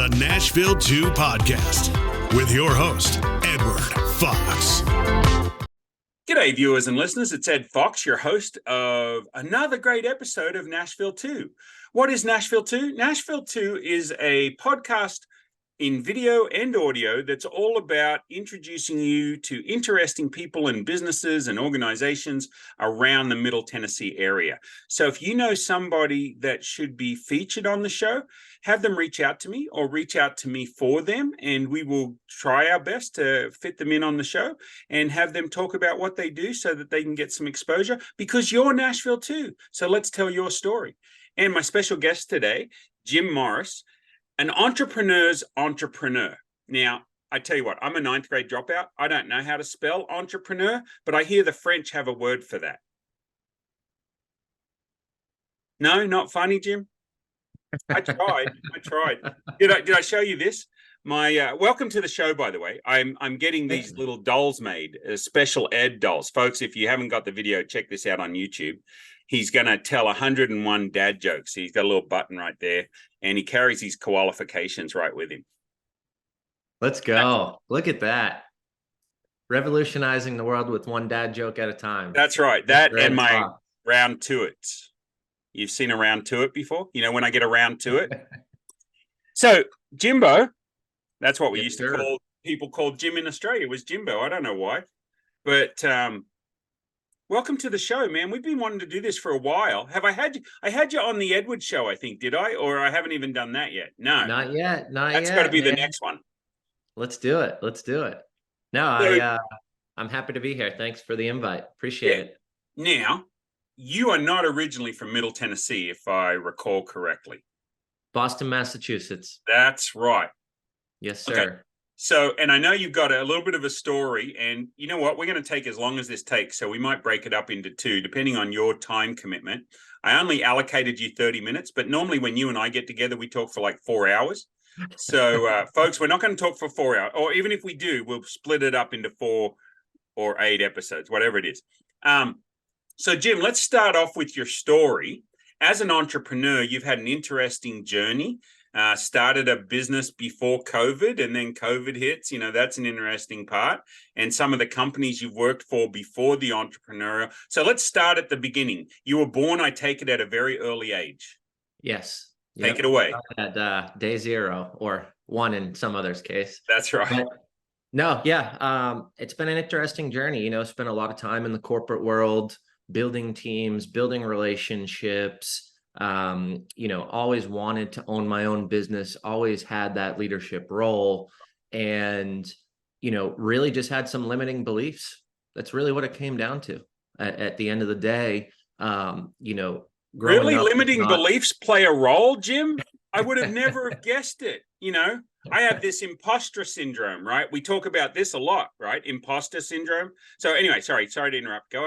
the Nashville 2 podcast with your host, Edward Fox. G'day, viewers and listeners. It's Ed Fox, your host of another great episode of Nashville 2. What is Nashville 2? Nashville 2 is a podcast in video and audio that's all about introducing you to interesting people and businesses and organizations around the Middle Tennessee area. So if you know somebody that should be featured on the show, have them reach out to me or reach out to me for them, and we will try our best to fit them in on the show and have them talk about what they do so that they can get some exposure, because you're Nashville too. So let's tell your story. And my special guest today, Jim Morris, an entrepreneur's entrepreneur. Now, I tell you what, I'm a ninth grade dropout. I don't know how to spell entrepreneur, but I hear the French have a word for that. No, not funny, Jim? I tried. Did I show you this? My welcome to the show, by the way. I'm getting these little dolls made, special ed dolls. Folks, if you haven't got the video, check this out on YouTube. He's going to tell 101 dad jokes. He's got a little button right there, and he carries his qualifications right with him. Let's go. Look at that. Revolutionizing the world with one dad joke at a time. That's right. That and my round to it. You've seen a round to it before? You know, when I get around to it. So Jimbo, that's what we used to call people called Jim in Australia, was Jimbo. I don't know why. But welcome to the show, man. We've been wanting to do this for a while. Have I had you? I had you on the Edward show, I think, did I? Or I haven't even done that yet. No. Not yet. That's got to be the next one. Let's do it. No, so, I'm happy to be here. Thanks for the invite. Appreciate it. Now, you are not originally from Middle Tennessee, if I recall correctly. Boston, Massachusetts. That's right. Yes, sir. Okay. So, and I know you've got a little bit of a story, and you know what? We're going to take as long as this takes, so we might break it up into two, depending on your time commitment. I only allocated you 30 minutes, but normally when you and I get together, we talk for like 4 hours. So, folks, we're not going to talk for 4 hours, or even if we do, we'll split it up into 4 or 8 episodes, whatever it is. So, Jim, let's start off with your story. As an entrepreneur, you've had an interesting journey. Started a business before COVID, and then COVID hits. You know, that's an interesting part. And some of the companies you've worked for before the entrepreneur. So let's start at the beginning. You were born, I take it, at a very early age. Yes. Take it away. At day 0 or 1 in some others' case. That's right. It's been an interesting journey. You know, spent a lot of time in the corporate world, building teams, building relationships. Always wanted to own my own business, always had that leadership role, and, really just had some limiting beliefs. That's really what it came down to at the end of the day. Really limiting beliefs play a role, Jim? I would have never guessed it. I have this imposter syndrome, right? We talk about this a lot, right? Imposter syndrome. So anyway, sorry to interrupt. Go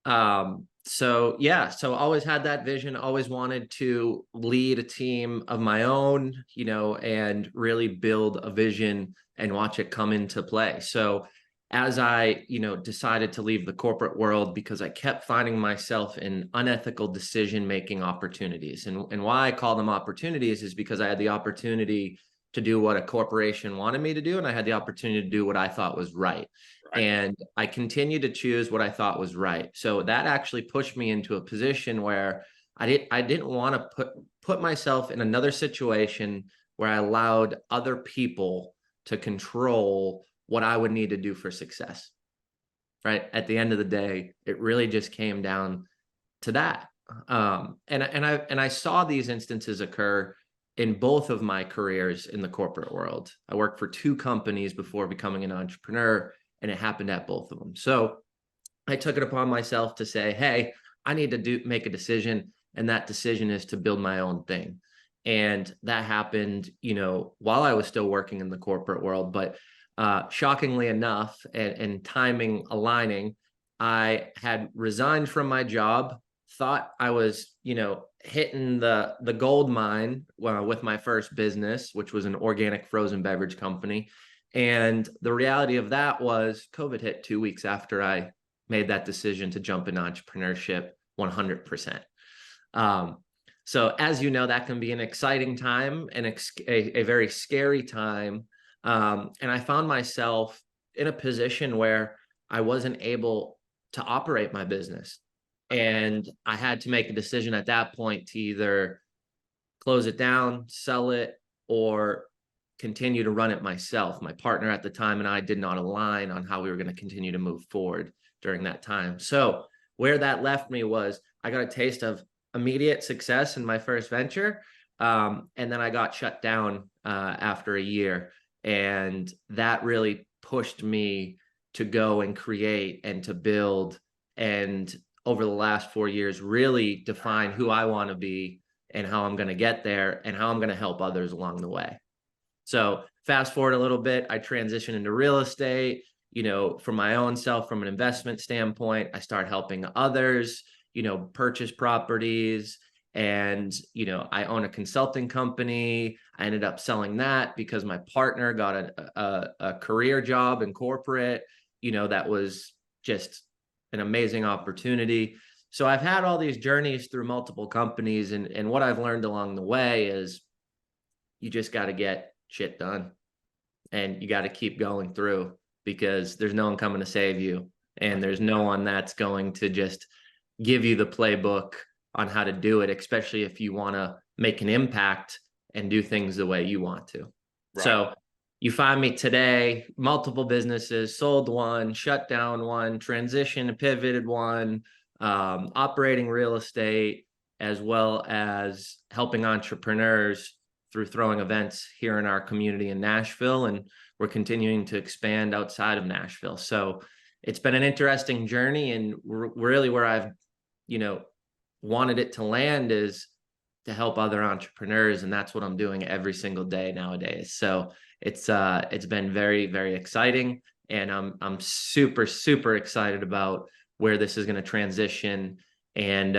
on. So always had that vision, always wanted to lead a team of my own, and really build a vision and watch it come into play. So as I, decided to leave the corporate world, because I kept finding myself in unethical decision-making opportunities. And why I call them opportunities is because I had the opportunity to do what a corporation wanted me to do, and I had the opportunity to do what I thought was right. And I continued to choose what I thought was right. So that actually pushed me into a position where I didn't want to put myself in another situation where I allowed other people to control what I would need to do for success. Right? At the end of the day, it really just came down to that. And I saw these instances occur in both of my careers in the corporate world. I worked for 2 companies before becoming an entrepreneur, and it happened at both of them. So I took it upon myself to say, hey, I need to make a decision. And that decision is to build my own thing. And that happened, while I was still working in the corporate world. But shockingly enough, and timing aligning, I had resigned from my job, thought I was, hitting the gold mine with my first business, which was an organic frozen beverage company. And the reality of that was COVID hit 2 weeks after I made that decision to jump in entrepreneurship 100%. So as you know, that can be an exciting time and a very scary time. And I found myself in a position where I wasn't able to operate my business. And I had to make a decision at that point to either close it down, sell it, or continue to run it myself. My partner at the time and I did not align on how we were going to continue to move forward during that time. So where that left me was I got a taste of immediate success in my first venture. And then I got shut down after a year. And that really pushed me to go and create and to build, and over the last 4 years, really define who I want to be and how I'm going to get there and how I'm going to help others along the way. So fast forward a little bit, I transitioned into real estate, for my own self, from an investment standpoint. I started helping others, purchase properties. And, I own a consulting company. I ended up selling that because my partner got a career job in corporate, that was just an amazing opportunity. So I've had all these journeys through multiple companies. And what I've learned along the way is you just got to get shit done, and you got to keep going through, because there's no one coming to save you. And there's no one that's going to just give you the playbook on how to do it, especially if you want to make an impact and do things the way you want to. Right. So you find me today, multiple businesses, sold one, shut down one, transitioned, pivoted one, operating real estate, as well as helping entrepreneurs through throwing events here in our community in Nashville. And we're continuing to expand outside of Nashville. So it's been an interesting journey, and really where I've, wanted it to land is to help other entrepreneurs. And that's what I'm doing every single day nowadays. So it's been very, very exciting. And I'm super, super excited about where this is going to transition. And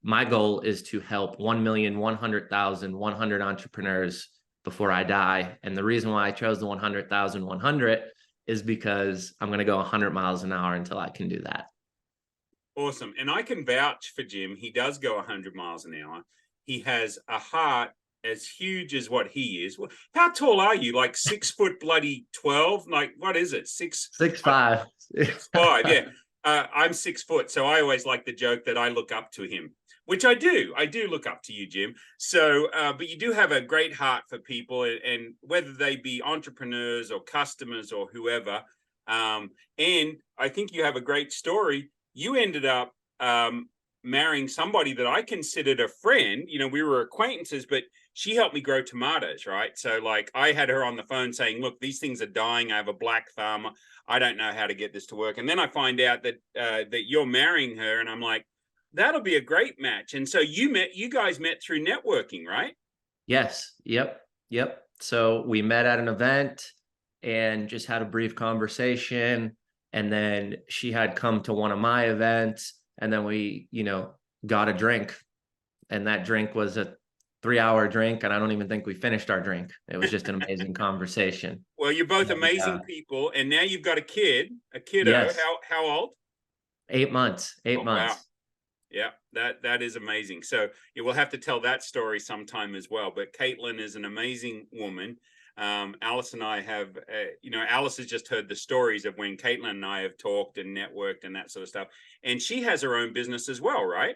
my goal is to help 1,100,100 entrepreneurs before I die. And the reason why I chose the 100,100 is because I'm going to go 100 miles an hour until I can do that. Awesome. And I can vouch for Jim. He does go 100 miles an hour. He has a heart as huge as what he is. How tall are you? Like 6 foot bloody 12? Like, what is it? 6'5". 6'5", yeah. I'm 6 foot. So I always like the joke that I look up to him, which I do. I do look up to you, Jim. So, but you do have a great heart for people, and whether they be entrepreneurs or customers or whoever. And I think you have a great story. You ended up marrying somebody that I considered a friend. We were acquaintances, but she helped me grow tomatoes, right? So like I had her on the phone saying, look, these things are dying. I have a black thumb. I don't know how to get this to work. And then I find out that that you're marrying her, and I'm like, that'll be a great match. And so you guys met through networking, right? Yes. Yep. So we met at an event and just had a brief conversation. And then she had come to one of my events, and then we, got a drink, and that drink was a 3-hour drink. And I don't even think we finished our drink. It was just an amazing conversation. Well, you're both amazing people. And now you've got a kiddo. Yes. How old? 8 months. 8 months. Wow. Yeah, that is amazing. So you will have to tell that story sometime as well. But Caitlin is an amazing woman. Alice and I have, Alice has just heard the stories of when Caitlin and I have talked and networked and that sort of stuff. And she has her own business as well, right?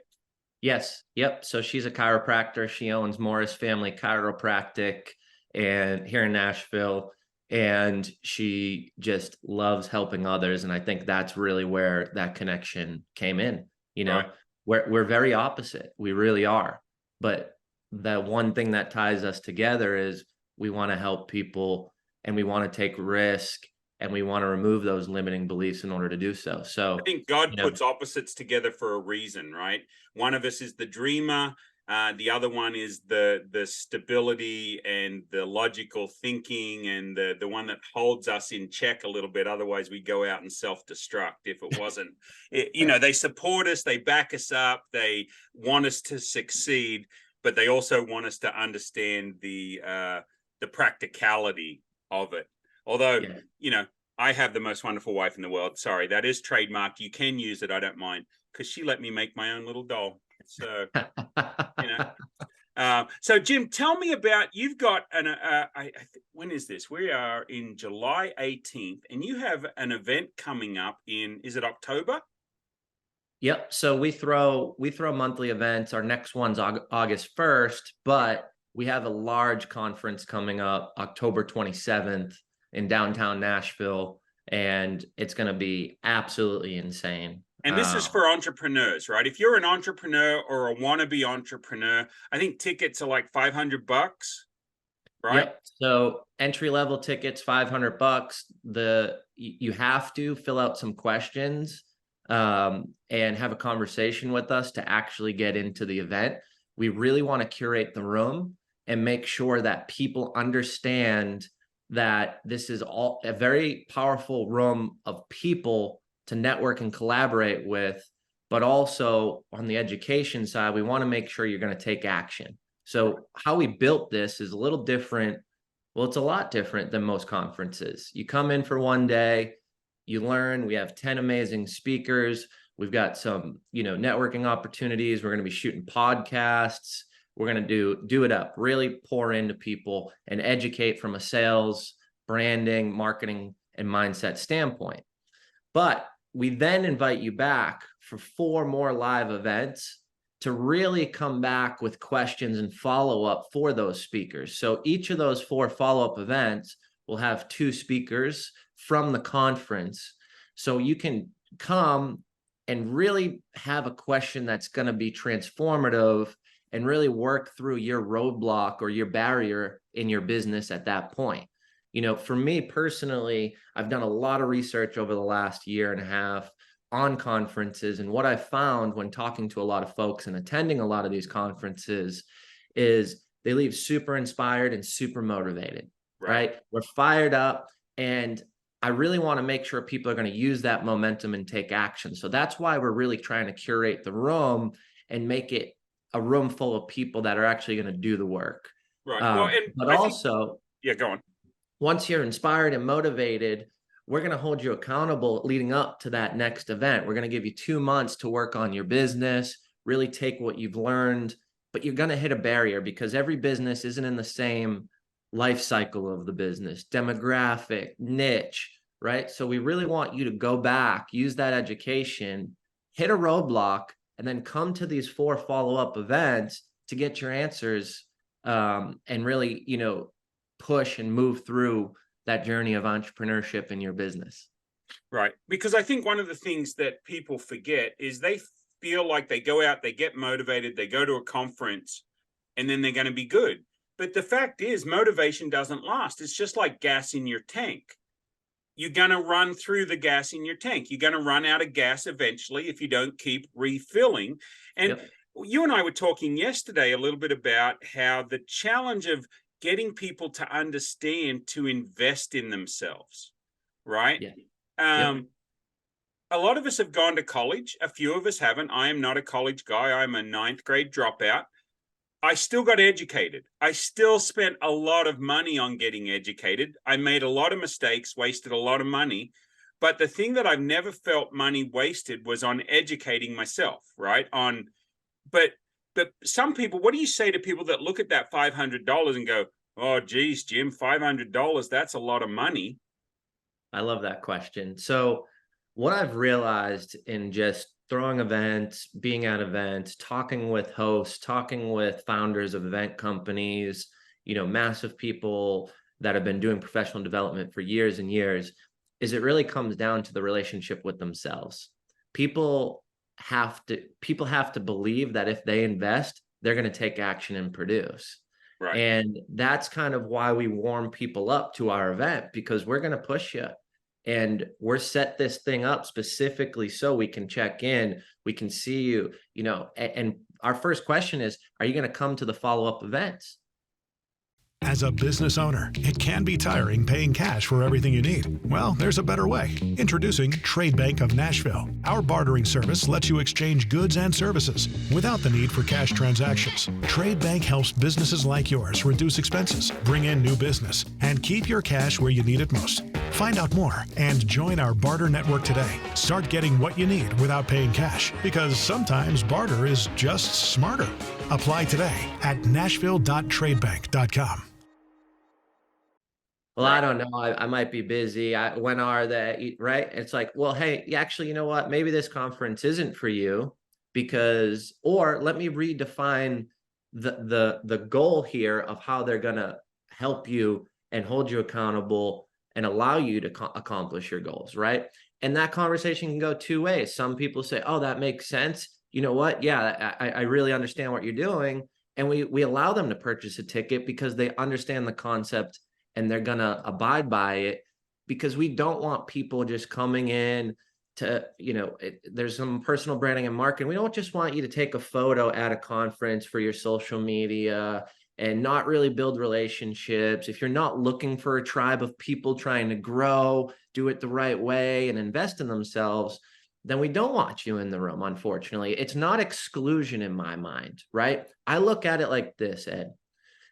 Yes. Yep. So she's a chiropractor. She owns Morris Family Chiropractic and here in Nashville. And she just loves helping others. And I think that's really where that connection came in. Right. We're very opposite. We really are. But the one thing that ties us together is we want to help people, and we want to take risk, and we want to remove those limiting beliefs in order to do so. So I think God puts opposites together for a reason, right? One of us is the dreamer. The other one is the stability and the logical thinking, and the one that holds us in check a little bit. Otherwise, we go out and self-destruct if it wasn't. They support us, they back us up, they want us to succeed, but they also want us to understand the practicality of it. Although, I have the most wonderful wife in the world. Sorry, that is trademarked. You can use it. I don't mind, because she let me make my own little doll. So, So Jim, tell me about, you've got when is this? We are in July 18th, and you have an event coming up is it October? Yep. So we throw monthly events. Our next one's August 1st, but we have a large conference coming up October 27th in downtown Nashville, and it's going to be absolutely insane. And this is for entrepreneurs, right? If you're an entrepreneur or a wannabe entrepreneur, I think tickets are like $500, right? Yep. So entry-level tickets, $500. You have to fill out some questions and have a conversation with us to actually get into the event. We really want to curate the room and make sure that people understand that this is all a very powerful room of people to network and collaborate with, but also on the education side, we want to make sure you're going to take action. So how we built this is a little different. Well, it's a lot different than most conferences. You come in for one day, you learn. We have 10 amazing speakers. We've got some, networking opportunities. We're going to be shooting podcasts. We're going to do it up, really pour into people and educate from a sales, branding, marketing, and mindset standpoint. But we then invite you back for 4 more live events to really come back with questions and follow-up for those speakers. So each of those 4 follow-up events will have 2 speakers from the conference. So you can come and really have a question that's going to be transformative and really work through your roadblock or your barrier in your business at that point. For me personally, I've done a lot of research over the last year and a half on conferences. And what I found when talking to a lot of folks and attending a lot of these conferences is they leave super inspired and super motivated, right? We're fired up. And I really want to make sure people are going to use that momentum and take action. So that's why we're really trying to curate the room and make it a room full of people that are actually going to do the work. Right. Yeah, go on. Once you're inspired and motivated, we're going to hold you accountable leading up to that next event. We're going to give you 2 months to work on your business, really take what you've learned, but you're going to hit a barrier because every business isn't in the same life cycle of the business, demographic, niche, right? So we really want you to go back, use that education, hit a roadblock, and then come to these 4 follow-up events to get your answers and really, push and move through that journey of entrepreneurship in your business. Right. Because I think one of the things that people forget is they feel like they go out, they get motivated, they go to a conference, and then they're going to be good. But the fact is, motivation doesn't last. It's just like gas in your tank. You're going to run through the gas in your tank. You're going to run out of gas eventually if you don't keep refilling. And you and I were talking yesterday a little bit about how the challenge of getting people to understand to invest in themselves, right? A lot of us have gone to college. A few of us haven't. I am not a college guy. I'm a 9th grade dropout. I still got educated. I still spent a lot of money on getting educated. I made a lot of mistakes, wasted a lot of money. But the thing that I've never felt money wasted was on educating myself, right? But some people, what do you say to people that look at that $500 and go, oh, geez, Jim, $500, that's a lot of money? I love that question. So what I've realized in just throwing events, being at events, talking with hosts, talking with founders of event companies, massive people that have been doing professional development for years and years, is it really comes down to the relationship with themselves. People have to believe that if they invest, they're going to take action and produce. Right. And that's kind of why we warm people up to our event, because we're going to push you. And we're set this thing up specifically so we can check in, we can see you, and our first question is, are you going to come to the follow-up events? As a business owner, it can be tiring paying cash for everything you need. Well, there's a better way. Introducing Trade Bank of Nashville. Our bartering service lets you exchange goods and services without the need for cash transactions. Trade Bank helps businesses like yours reduce expenses, bring in new business, and keep your cash where you need it most. Find out more and join our barter network today. Start getting what you need without paying cash, because sometimes barter is just smarter. Apply today at nashville.tradebank.com. Well, I don't know. I might be busy. When are they? Right? It's like, well, hey, actually, you know what? Maybe this conference isn't for you because, or let me redefine the goal here of how they're gonna help you and hold you accountable and allow you to accomplish your goals, right? And that conversation can go two ways. Some people say, oh, that makes sense. You know what? Yeah, I really understand what you're doing. And we allow them to purchase a ticket because they understand the concept and they're going to abide by it, because we don't want people just coming in to, there's some personal branding and marketing. We don't just want you to take a photo at a conference for your social media and not really build relationships. If you're not looking for a tribe of people trying to grow, do it the right way, and invest in themselves, then we don't want you in the room, unfortunately. It's not exclusion in my mind, right? I look at it like this, Ed.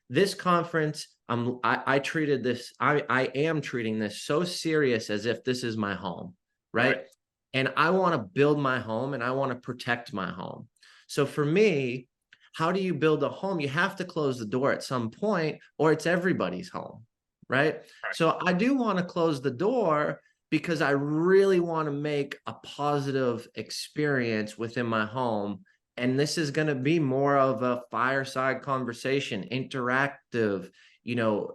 This conference, I treated this, I am treating this so serious as if this is my home, right? And I want to build my home and I want to protect my home. So for me, how do you build a home? You have to close the door at some point, or it's everybody's home, right? So I do want to close the door because I really want to make a positive experience within my home. And this is going to be more of a fireside conversation, interactive,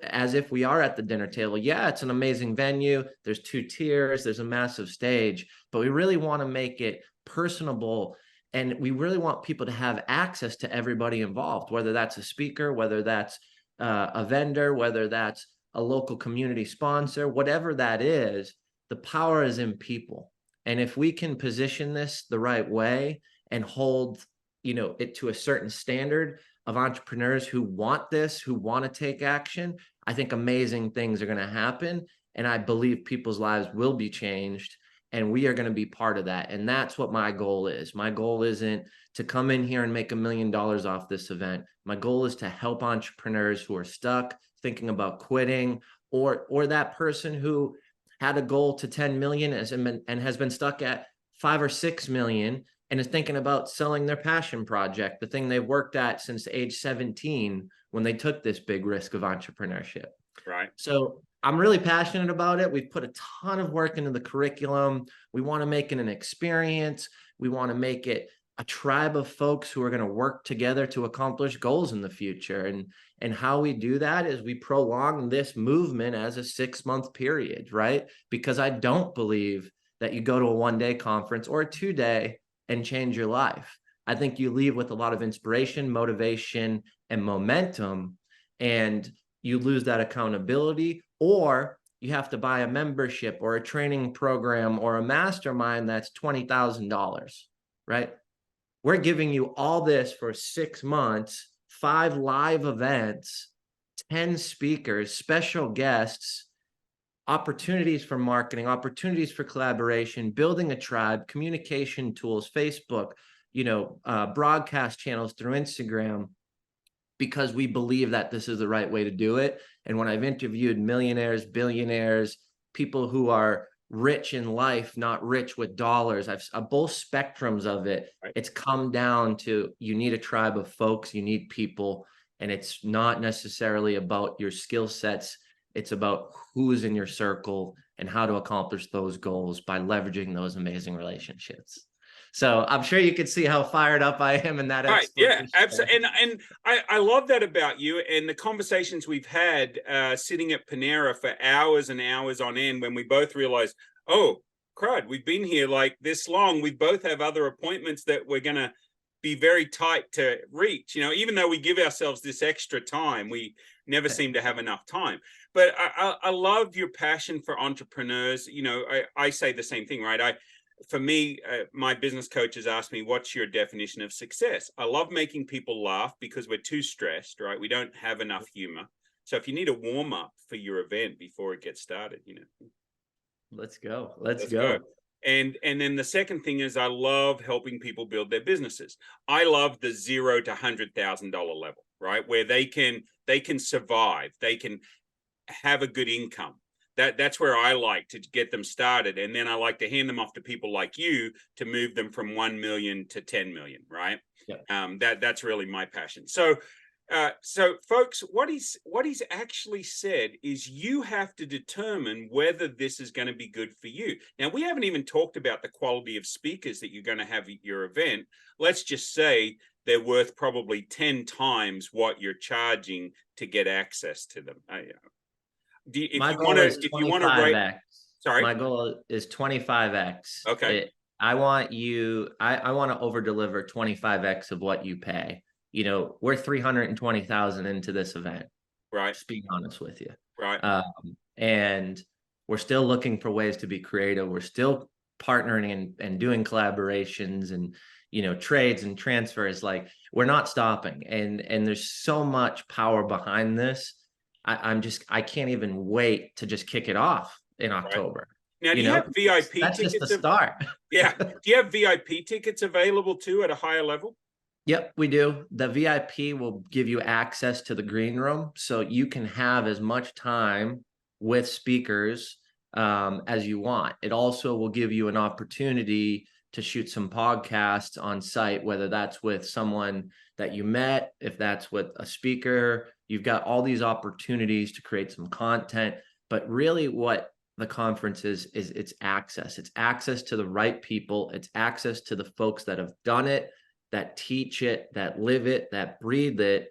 as if we are at the dinner table. Yeah, it's an amazing venue. There's 2 tiers, there's a massive stage, but we really want to make it personable. And we really want people to have access to everybody involved, whether that's a speaker, whether that's a vendor, whether that's a local community sponsor, whatever that is, the power is in people. And if we can position this the right way and hold it to a certain standard of entrepreneurs who want this, who want to take action, I think amazing things are going to happen. And I believe people's lives will be changed, and we are going to be part of that. And that's what my goal is. My goal isn't to come in here and make $1 million off this event. My goal is to help entrepreneurs who are stuck, thinking about quitting, or that person who had a goal to 10 million and has been stuck at 5 or 6 million and is thinking about selling their passion project, the thing they've worked at since age 17 when they took this big risk of entrepreneurship. Right. So I'm really passionate about it. We've put a ton of work into the curriculum. We want to make it an experience. We want to make it a tribe of folks who are going to work together to accomplish goals in the future. And how we do that is we prolong this movement as a 6-month period, right? Because I don't believe that you go to a 1-day conference or a 2-day and change your life. I think you leave with a lot of inspiration, motivation, and momentum, and you lose that accountability, or you have to buy a membership or a training program or a mastermind that's $20,000, right? We're giving you all this for 6 months, 5 live events, 10 speakers, special guests, opportunities for marketing, opportunities for collaboration, building a tribe, communication tools, Facebook, broadcast channels through Instagram, because we believe that this is the right way to do it. And when I've interviewed millionaires, billionaires, people who are rich in life, not rich with dollars, I've both spectrums of it. Right. It's come down to, you need a tribe of folks, you need people, and it's not necessarily about your skill sets. It's about who's in your circle and how to accomplish those goals by leveraging those amazing relationships. So I'm sure you can see how fired up I am in that. Right. Yeah, absolutely. And I love that about you, and the conversations we've had sitting at Panera for hours and hours on end, when we both realized, oh, crud, we've been here like this long. We both have other appointments that we're going to be very tight to reach. Even though we give ourselves this extra time, we never seem to have enough time. But I love your passion for entrepreneurs. I say the same thing, right? For me, my business coaches ask me, what's your definition of success? I love making people laugh because we're too stressed, right? We don't have enough humor. So if you need a warm up for your event before it gets started, let's go. Let's go. And then the second thing is, I love helping people build their businesses. I love the $0 to $100,000 level, right? Where they can survive, they can have a good income, That's where I like to get them started, and then I like to hand them off to people like you to move them from 1 million to 10 million, right? That's really my passion. So folks, what he's actually said is you have to determine whether this is going to be good for you. Now, we haven't even talked about the quality of speakers that you're going to have at your event. Let's just say they're worth probably 10 times what you're charging to get access to them. My goal is 25x. Sorry? My goal is 25x. Okay. I want to over deliver 25x of what you pay. You know, we're 320,000 into this event. Right. Just being honest with you. Right. And we're still looking for ways to be creative. We're still partnering and doing collaborations and, you know, trades and transfers. Like, we're not stopping. And there's so much power behind this. I can't even wait to just kick it off in October. Now, do you have VIP tickets? That's just the start. Yeah. Do you have VIP tickets available too at a higher level? Yep, we do. The VIP will give you access to the green room, so you can have as much time with speakers as you want. It also will give you an opportunity to shoot some podcasts on site, whether that's with someone that you met, if that's with a speaker. You've got all these opportunities to create some content, but really what the conference is it's access. It's access to the right people. It's access to the folks that have done it, that teach it, that live it, that breathe it.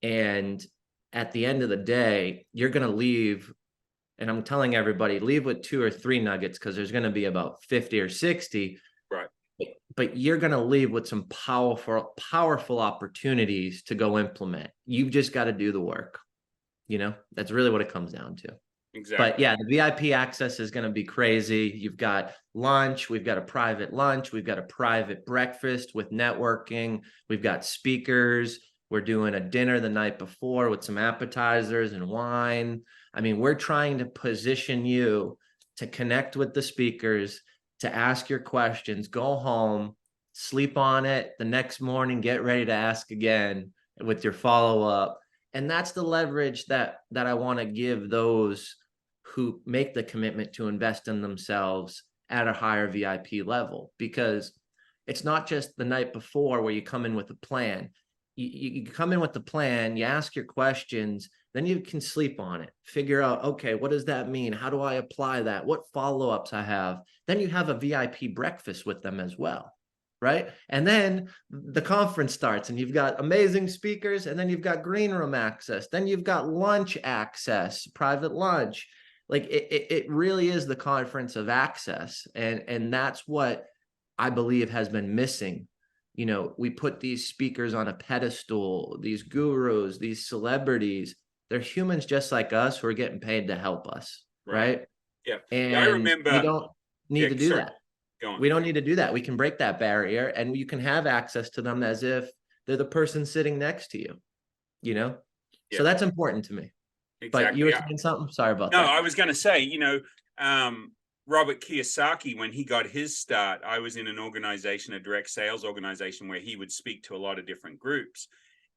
And at the end of the day, you're going to leave, and I'm telling everybody, leave with 2 or 3 nuggets, because there's going to be about 50 or 60. Right. But you're going to leave with some powerful opportunities to go implement. You've just got to do the work. You know, that's really what it comes down to. Exactly. But yeah, the VIP access is going to be crazy. You've got lunch. We've got a private lunch. We've got a private breakfast with networking. We've got speakers. We're doing a dinner the night before with some appetizers and wine. I mean, we're trying to position you to connect with the speakers, to ask your questions, go home, sleep on it. The next morning, get ready to ask again with your follow-up. And that's the leverage that I want to give those who make the commitment to invest in themselves at a higher VIP level, because it's not just the night before where you come in with a plan. You come in with the plan, you ask your questions, then you can sleep on it, figure out, okay, what does that mean? How do I apply that? What follow-ups I have? Then you have a VIP breakfast with them as well, right? And then the conference starts and you've got amazing speakers, and then you've got green room access. Then you've got lunch access, private lunch. Like it really is the conference of access. And that's what I believe has been missing. You know, we put these speakers on a pedestal, these gurus, these celebrities. They're humans just like us who are getting paid to help us, right? Yeah. And I remember we don't need to do that. Go on. We don't need to do that. We can break that barrier, and you can have access to them as if they're the person sitting next to you, you know? Yeah. So that's important to me. Exactly. But you were saying something? Sorry about that. No, I was going to say, you know, Robert Kiyosaki, when he got his start, I was in an organization, a direct sales organization, where he would speak to a lot of different groups.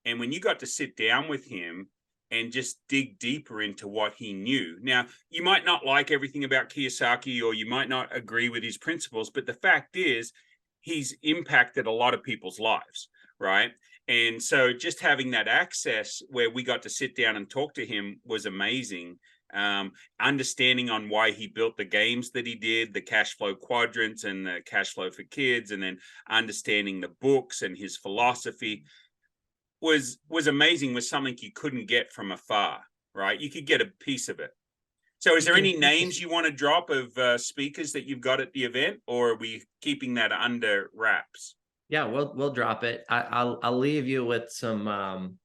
And when you got to sit down with him and just dig deeper into what he knew. Now, you might not like everything about Kiyosaki, or you might not agree with his principles, but the fact is he's impacted a lot of people's lives, right? And so just having that access where we got to sit down and talk to him was amazing. Understanding on why he built the games that he did, the cash flow quadrants and the cash flow for kids, and then understanding the books and his philosophy was amazing, was something you couldn't get from afar, right? You could get a piece of it. So is there any names you want to drop of speakers that you've got at the event, or are we keeping that under wraps? Yeah, we'll drop it. I'll leave you with some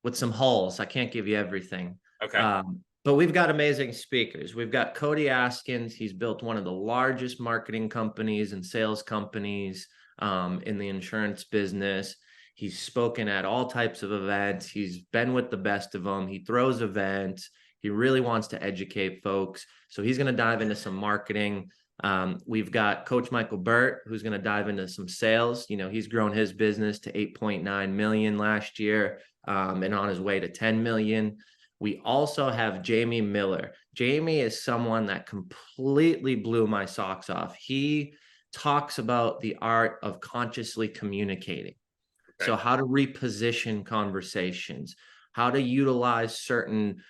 holes. I can't give you everything. Okay. But we've got amazing speakers. We've got Cody Askins. He's built one of the largest marketing companies and sales companies in the insurance business. He's spoken at all types of events. He's been with the best of them. He throws events. He really wants to educate folks. So he's going to dive into some marketing. We've got Coach Michael Burt, who's going to dive into some sales. You know, he's grown his business to 8.9 million last year and on his way to 10 million. We also have Jamie Miller. Jamie is someone that completely blew my socks off. He talks about the art of consciously communicating. Okay. So how to reposition conversations, how to utilize certain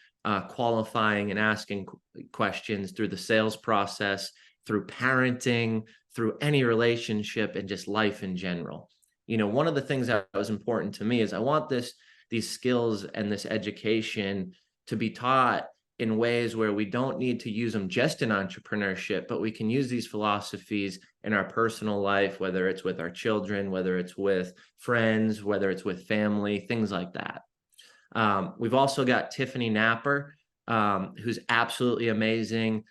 qualifying and asking questions through the sales process, through parenting, through any relationship, and just life in general. One of the things that was important to me is I want these skills and this education to be taught in ways where we don't need to use them just in entrepreneurship, but we can use these philosophies in our personal life, whether it's with our children, whether it's with friends, whether it's with family, things like that. We've also got Tiffany Napper, who's absolutely amazing.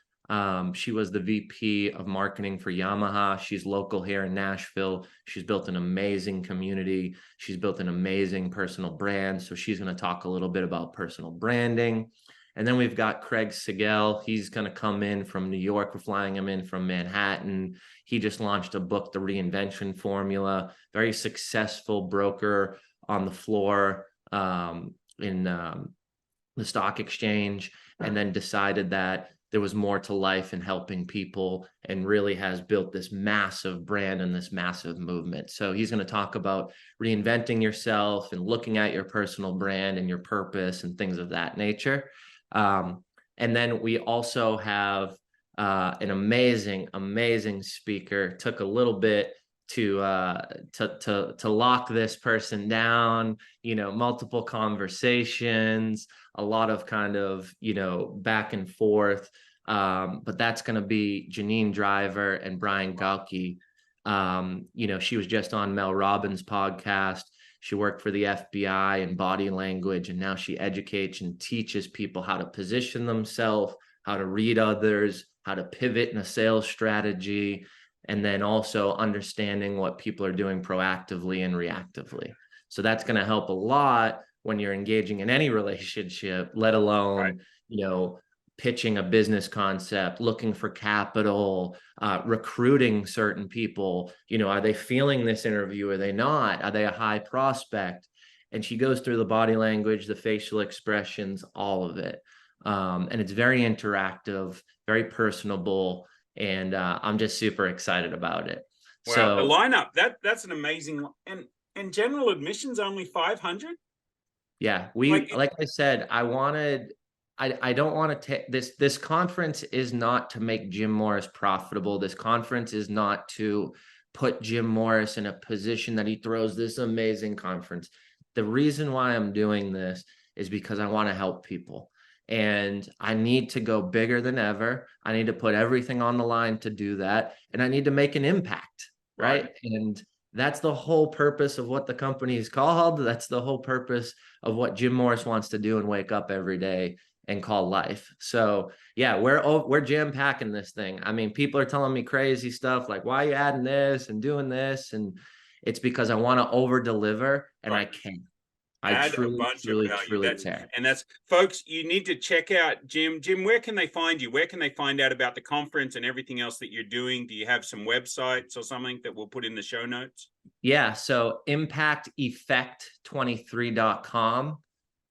She was the VP of marketing for Yamaha. She's local here in Nashville. She's built an amazing community. She's built an amazing personal brand. So she's going to talk a little bit about personal branding. And then we've got Craig Sigel. He's going to come in from New York. We're flying him in from Manhattan. He just launched a book, The Reinvention Formula. Very successful broker on the floor in the stock exchange, and then decided that there was more to life in helping people, and really has built this massive brand and this massive movement. So he's going to talk about reinventing yourself and looking at your personal brand and your purpose and things of that nature. And then we also have an amazing speaker. Took a little bit to lock this person down, multiple conversations, a lot of kind of, back and forth. But that's going to be Janine Driver and Brian Gauke. She was just on Mel Robbins' podcast. She worked for the FBI in body language, and now she educates and teaches people how to position themselves, how to read others, how to pivot in a sales strategy, and then also understanding what people are doing proactively and reactively. So that's going to help a lot when you're engaging in any relationship, let alone, pitching a business concept, looking for capital, recruiting certain people. Are they feeling this interview? Are they not? Are they a high prospect? And she goes through the body language, the facial expressions, all of it. And it's very interactive, very personable. And I'm just super excited about it. Wow, So the lineup, that's an amazing, and general admission's only 500. Yeah, like I said, I don't want to take this conference is not to make Jim Morris profitable. This conference is not to put Jim Morris in a position that he throws this amazing conference. The reason why I'm doing this is because I want to help people. And I need to go bigger than ever. I need to put everything on the line to do that. And I need to make an impact, right? And that's the whole purpose of what the company is called. That's the whole purpose of what Jim Morris wants to do and wake up every day and call life. So yeah, we're jam packing this thing. I mean, people are telling me crazy stuff like, why are you adding this and doing this? And it's because I want to over deliver, and I can't. I truly care. And that's, folks, you need to check out Jim. Jim, where can they find you? Where can they find out about the conference and everything else that you're doing? Do you have some websites or something that we'll put in the show notes? Yeah, so impacteffect23.com.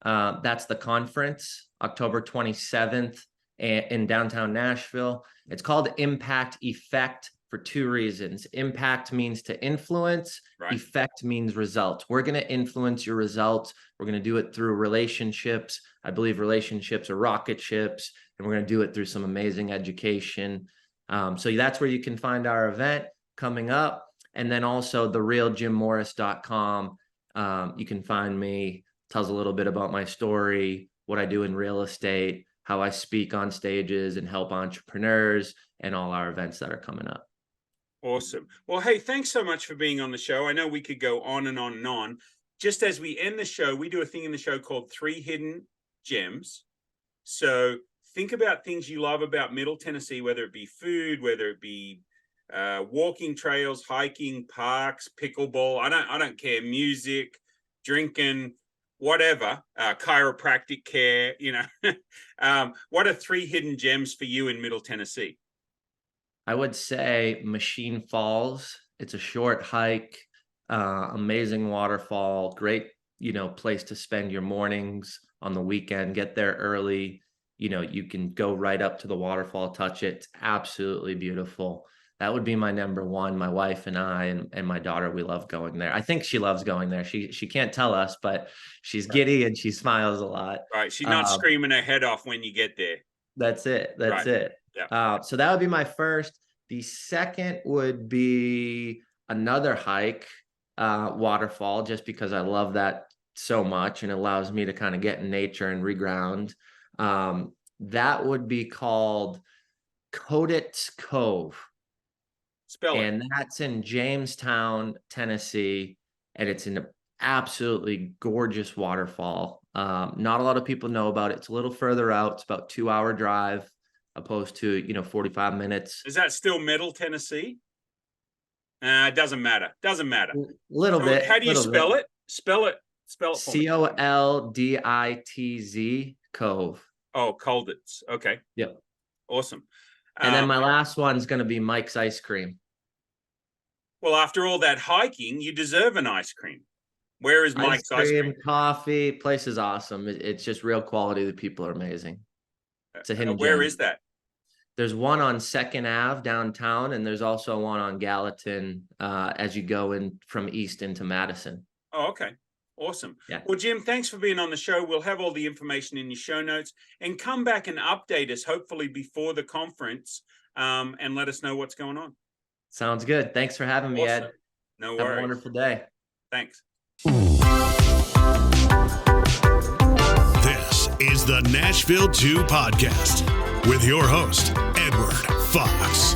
That's the conference, October 27th in downtown Nashville. It's called Impact Effect for two reasons. Impact means to influence, effect means results. We're going to influence your results. We're going to do it through relationships. I believe relationships are rocket ships, and we're going to do it through some amazing education. So that's where you can find our event coming up. And then also therealjimmorris.com. You can find me. Tells a little bit about my story, what I do in real estate, how I speak on stages and help entrepreneurs, and all our events that are coming up. Awesome. Well, hey, thanks so much for being on the show. I know we could go on and on and on. Just as we end the show, we do a thing in the show called 3 Hidden Gems. So think about things you love about Middle Tennessee, whether it be food, whether it be walking trails, hiking, parks, pickleball. I don't care. Music, drinking, whatever, chiropractic care. What are 3 hidden gems for you in Middle Tennessee? I would say Machine Falls. It's a short hike, amazing waterfall, great, place to spend your mornings on the weekend. Get there early, you can go right up to the waterfall, touch it. It's absolutely beautiful. That would be my number one. My wife and I and my daughter, we love going there. I think she loves going there. She can't tell us, but she's giddy and she smiles a lot. Right. She's not screaming her head off when you get there. That's it. That's it. Yeah. So that would be my first. The second would be another hike, waterfall, just because I love that so much and it allows me to kind of get in nature and reground. That would be called Codit's Cove. Spell it. And that's in Jamestown, Tennessee. And it's an absolutely gorgeous waterfall. Not a lot of people know about it. It's a little further out. It's about 2-hour drive opposed to, 45 minutes. Is that still Middle Tennessee? It doesn't matter. Doesn't matter. Little bit. How do you spell it? Spell it. Spell it for me. Colditz Cove. Oh, Colditz. Okay. Yep. Awesome. And then my last one's going to be Mike's Ice Cream. Well, after all that hiking, you deserve an ice cream. Where is Mike's ice cream? Coffee. Place is awesome. It's just real quality. The people are amazing. It's a hidden Where gem. is that? There's one on 2nd Ave downtown, and there's also one on Gallatin as you go in from east into Madison. Oh, okay. Awesome. Yeah. Well, Jim, thanks for being on the show. We'll have all the information in your show notes, and come back and update us, hopefully before the conference, and let us know what's going on. Sounds good. Thanks for having me, Awesome. Ed. No worries. Have a wonderful day. Thanks. This is the Nashville 2 podcast with your host, Edward Fox.